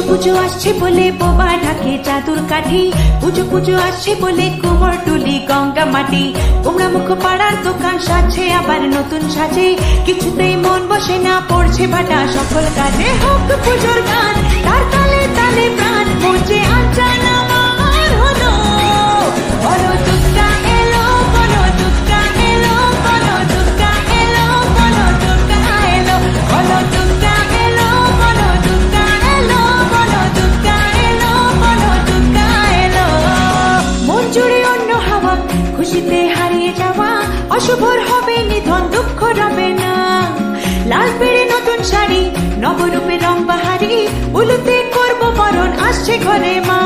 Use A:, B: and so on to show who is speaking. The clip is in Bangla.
A: পুজো আসছে বলে বোবা ঢাকে চাদুর কাঠি, পুজো পুজো আসছে বলে কুমোর টুলি গঙ্গা মাটি, কুমড়া মুখ পাড়ার দোকান সাজছে আবার নতুন সাজে, কিছুতেই মন বসে না পড়ছে ভাটা সকল কাজে। হোক পুজোর গান তার তালে তালে প্রাণ পৌঁছে আনচান আমার হলো, বলো দুর্গা এলো, বলো দুর্গা এলো, বলো দুর্গা এলো, বলো দুর্গা এলো, বলো দুর্গা এলো, বলো দুর্গা এলো, বলো দুর্গা এলো, বলো দুর্গা এলো। মন জুড়ে অন্য হাওয়া, খুশিতে হারিয়ে যাওয়া অশুভর হবে নিধন, দুঃখ রবে না। লাল পেড়ে নতুন শাড়ি, নবরূপে রং বাহারি, উলুতে করবো বরণ, আসছে ঘরে মা।